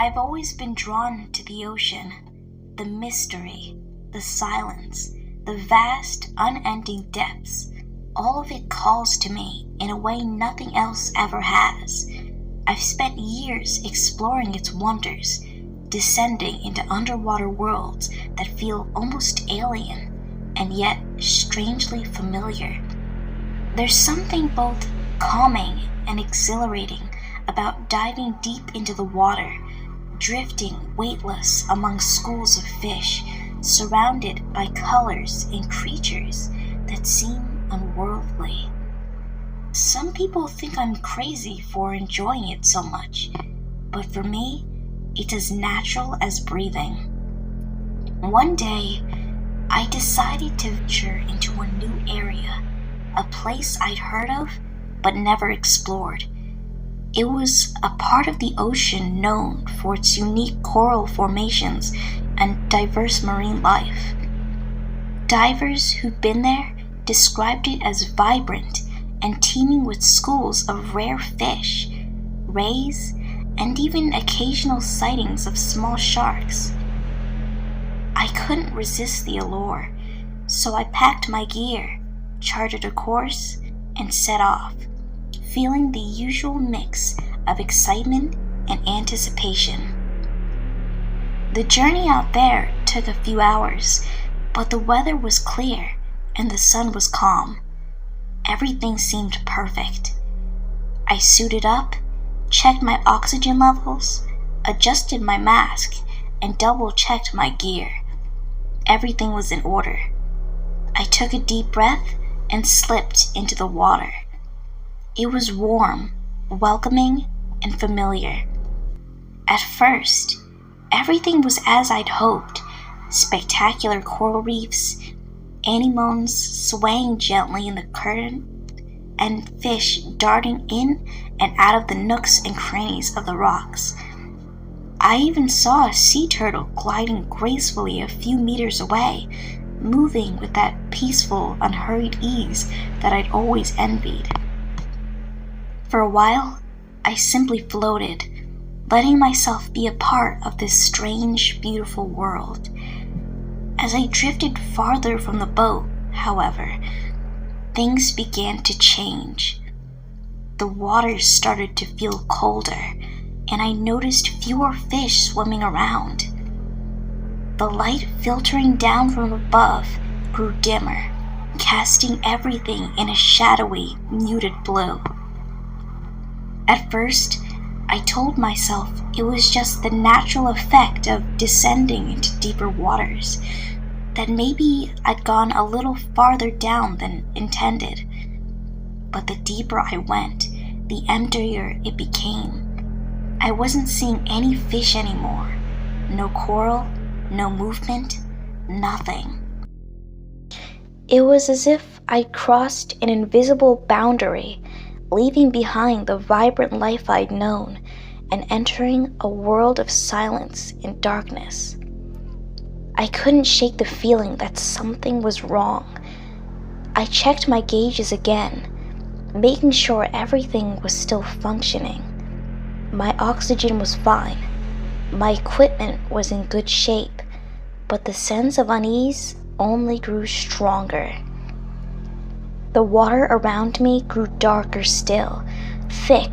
I've always been drawn to the ocean, the mystery, the silence, the vast, unending depths. All of it calls to me in a way nothing else ever has. I've spent years exploring its wonders, descending into underwater worlds that feel almost alien and yet strangely familiar. There's something both calming and exhilarating about diving deep into the water, drifting weightless among schools of fish, surrounded by colors and creatures that seem unworldly. Some people think I'm crazy for enjoying it so much, but for me, it's as natural as breathing. One day, I decided to venture into a new area, a place I'd heard of but never explored. It was a part of the ocean known for its unique coral formations and diverse marine life. Divers who'd been there described it as vibrant and teeming with schools of rare fish, rays, and even occasional sightings of small sharks. I couldn't resist the allure, so I packed my gear, charted a course, and set off, feeling the usual mix of excitement and anticipation. The journey out there took a few hours, but the weather was clear and the sun was calm. Everything seemed perfect. I suited up, checked my oxygen levels, adjusted my mask, and double-checked my gear. Everything was in order. I took a deep breath and slipped into the water. It was warm, welcoming, and familiar. At first, everything was as I'd hoped. Spectacular coral reefs, anemones swaying gently in the current, and fish darting in and out of the nooks and crannies of the rocks. I even saw a sea turtle gliding gracefully a few meters away, moving with that peaceful, unhurried ease that I'd always envied. For a while, I simply floated, letting myself be a part of this strange, beautiful world. As I drifted farther from the boat, however, things began to change. The water started to feel colder, and I noticed fewer fish swimming around. The light filtering down from above grew dimmer, casting everything in a shadowy, muted blue. At first, I told myself it was just the natural effect of descending into deeper waters, that maybe I'd gone a little farther down than intended. But the deeper I went, the emptier it became. I wasn't seeing any fish anymore. No coral, no movement, nothing. It was as if I'd crossed an invisible boundary, leaving behind the vibrant life I'd known and entering a world of silence and darkness. I couldn't shake the feeling that something was wrong. I checked my gauges again, making sure everything was still functioning. My oxygen was fine. My equipment was in good shape, but the sense of unease only grew stronger. The water around me grew darker still, thick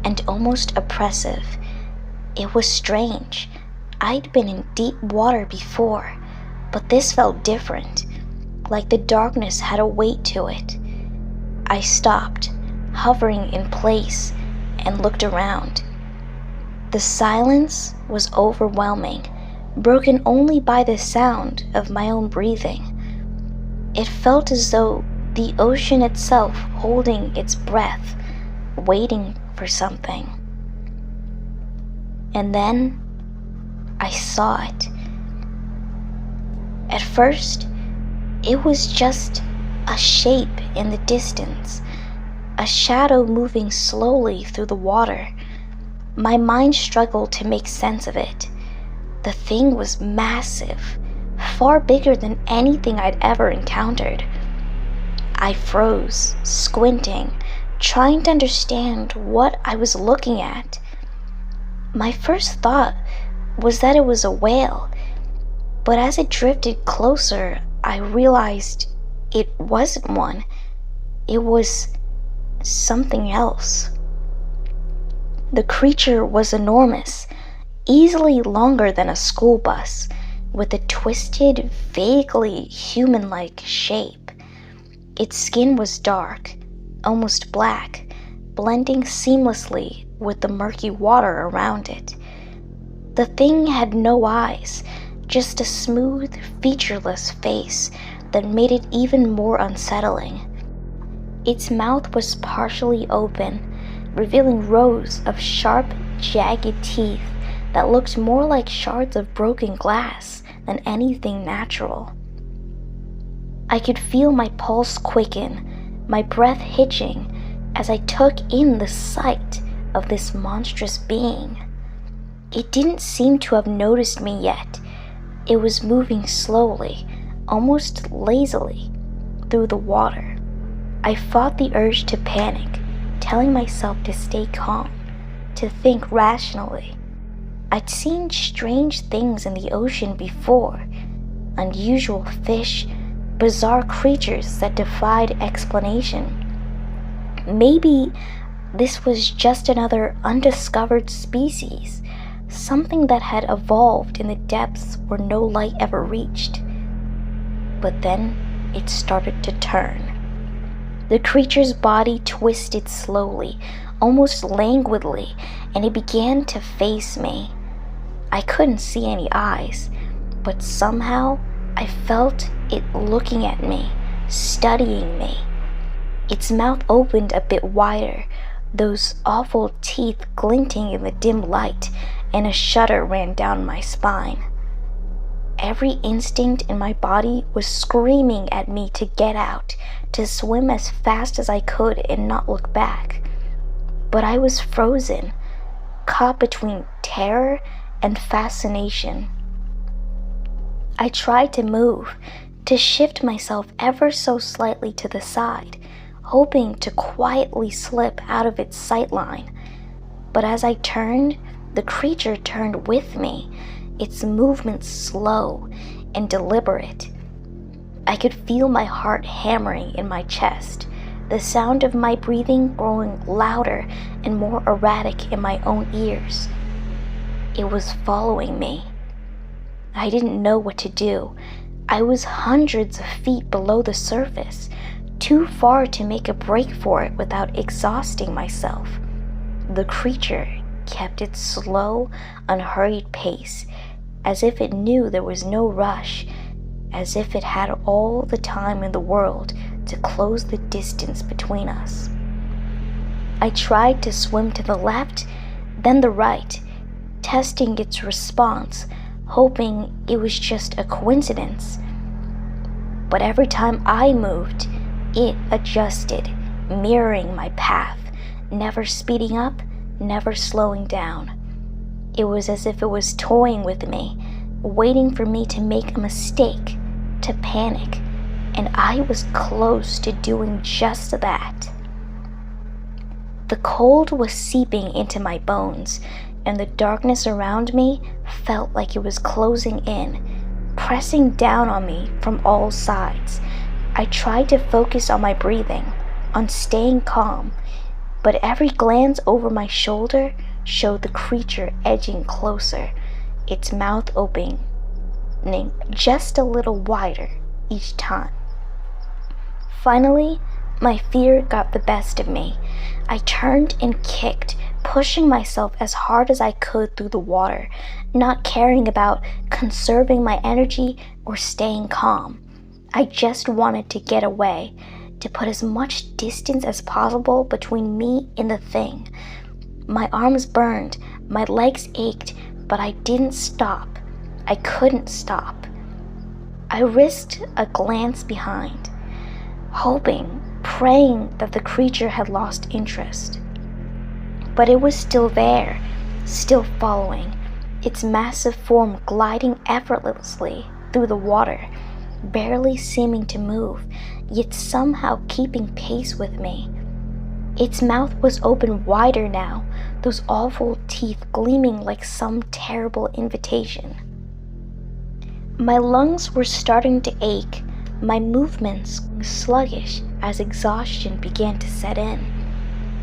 and almost oppressive. It was strange. I'd been in deep water before, but this felt different, like the darkness had a weight to it. I stopped, hovering in place, and looked around. The silence was overwhelming, broken only by the sound of my own breathing. It felt as though the ocean itself holding its breath, waiting for something. And then I saw it. At first, it was just a shape in the distance, a shadow moving slowly through the water. My mind struggled to make sense of it. The thing was massive, far bigger than anything I'd ever encountered. I froze, squinting, trying to understand what I was looking at. My first thought was that it was a whale, but as it drifted closer, I realized it wasn't one. It was something else. The creature was enormous, easily longer than a school bus, with a twisted, vaguely human-like shape. Its skin was dark, almost black, blending seamlessly with the murky water around it. The thing had no eyes, just a smooth, featureless face that made it even more unsettling. Its mouth was partially open, revealing rows of sharp, jagged teeth that looked more like shards of broken glass than anything natural. I could feel my pulse quicken, my breath hitching, as I took in the sight of this monstrous being. It didn't seem to have noticed me yet. It was moving slowly, almost lazily, through the water. I fought the urge to panic, telling myself to stay calm, to think rationally. I'd seen strange things in the ocean before, unusual fish, bizarre creatures that defied explanation. Maybe this was just another undiscovered species, something that had evolved in the depths where no light ever reached. But then it started to turn. The creature's body twisted slowly, almost languidly, and it began to face me. I couldn't see any eyes, but somehow I felt it looking at me, studying me. Its mouth opened a bit wider, those awful teeth glinting in the dim light, and a shudder ran down my spine. Every instinct in my body was screaming at me to get out, to swim as fast as I could and not look back. But I was frozen, caught between terror and fascination. I tried to move, to shift myself ever so slightly to the side, hoping to quietly slip out of its sightline. But as I turned, the creature turned with me, its movements slow and deliberate. I could feel my heart hammering in my chest, the sound of my breathing growing louder and more erratic in my own ears. It was following me. I didn't know what to do. I was hundreds of feet below the surface, too far to make a break for it without exhausting myself. The creature kept its slow, unhurried pace, as if it knew there was no rush, as if it had all the time in the world to close the distance between us. I tried to swim to the left, then the right, testing its response, hoping it was just a coincidence. But every time I moved, it adjusted, mirroring my path, never speeding up, never slowing down. It was as if it was toying with me, waiting for me to make a mistake, to panic, and I was close to doing just that. The cold was seeping into my bones, and the darkness around me felt like it was closing in, pressing down on me from all sides. I tried to focus on my breathing, on staying calm, but every glance over my shoulder showed the creature edging closer, its mouth opening just a little wider each time. Finally, my fear got the best of me. I turned and kicked, pushing myself as hard as I could through the water, not caring about conserving my energy or staying calm. I just wanted to get away, to put as much distance as possible between me and the thing. My arms burned, my legs ached, but I didn't stop. I couldn't stop. I risked a glance behind, hoping, praying that the creature had lost interest. But it was still there, still following, its massive form gliding effortlessly through the water, barely seeming to move, yet somehow keeping pace with me. Its mouth was open wider now, those awful teeth gleaming like some terrible invitation. My lungs were starting to ache, my movements sluggish as exhaustion began to set in.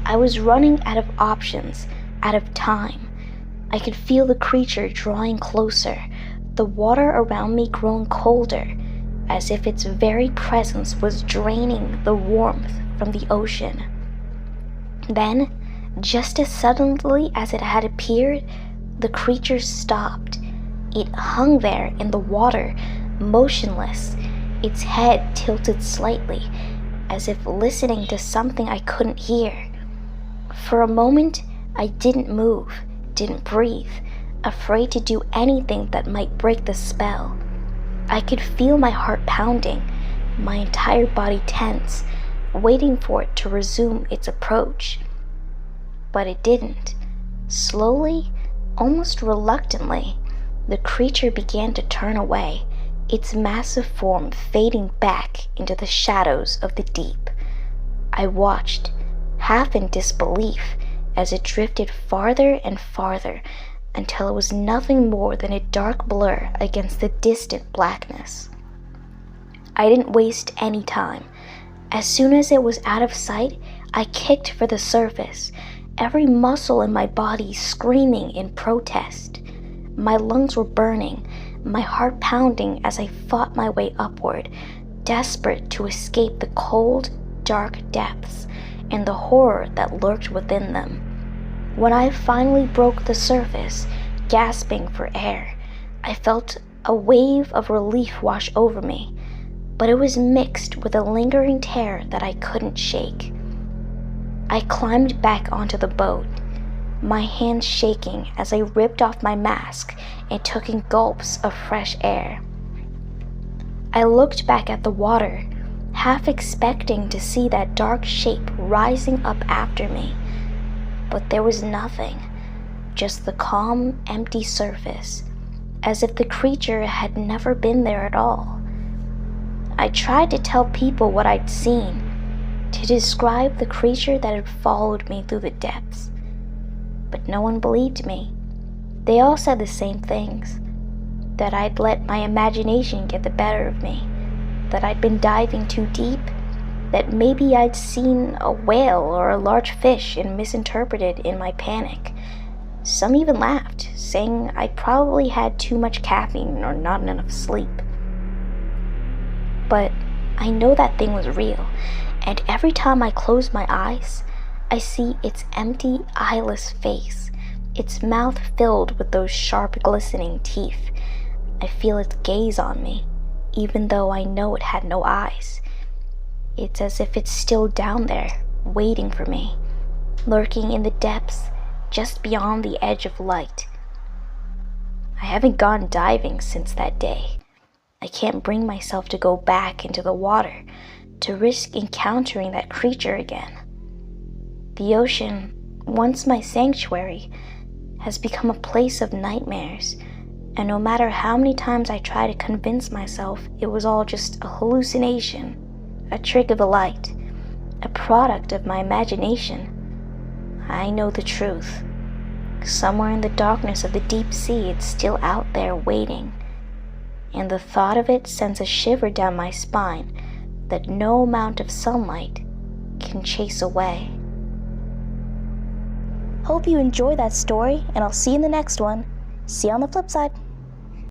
I was running out of options, out of time. I could feel the creature drawing closer, the water around me growing colder, as if its very presence was draining the warmth from the ocean. Then, just as suddenly as it had appeared, the creature stopped. It hung there in the water, motionless, its head tilted slightly, as if listening to something I couldn't hear. For a moment, I didn't move, didn't breathe, afraid to do anything that might break the spell. I could feel my heart pounding, my entire body tense, waiting for it to resume its approach. But it didn't. Slowly, almost reluctantly, the creature began to turn away, its massive form fading back into the shadows of the deep. I watched, half in disbelief, as it drifted farther and farther until it was nothing more than a dark blur against the distant blackness. I didn't waste any time. As soon as it was out of sight, I kicked for the surface, every muscle in my body screaming in protest. My lungs were burning, my heart pounding as I fought my way upward, desperate to escape the cold, dark depths and the horror that lurked within them. When I finally broke the surface, gasping for air, I felt a wave of relief wash over me, but it was mixed with a lingering terror that I couldn't shake. I climbed back onto the boat, my hands shaking as I ripped off my mask and took in gulps of fresh air. I looked back at the water, half expecting to see that dark shape rising up after me, but there was nothing, just the calm, empty surface, as if the creature had never been there at all. I tried to tell people what I'd seen, to describe the creature that had followed me through the depths, but no one believed me. They all said the same things, that I'd let my imagination get the better of me, that I'd been diving too deep, that maybe I'd seen a whale or a large fish and misinterpreted in my panic. Some even laughed, saying I probably had too much caffeine or not enough sleep. But I know that thing was real, and every time I close my eyes, I see its empty, eyeless face, its mouth filled with those sharp, glistening teeth. I feel its gaze on me, even though I know it had no eyes. It's as if it's still down there, waiting for me, lurking in the depths, just beyond the edge of light. I haven't gone diving since that day. I can't bring myself to go back into the water, to risk encountering that creature again. The ocean, once my sanctuary, has become a place of nightmares, and no matter how many times I try to convince myself it was all just a hallucination, a trick of the light, a product of my imagination, I know the truth. Somewhere in the darkness of the deep sea, it's still out there waiting, and the thought of it sends a shiver down my spine that no amount of sunlight can chase away. Hope you enjoyed that story, and I'll see you in the next one. See you on the flip side.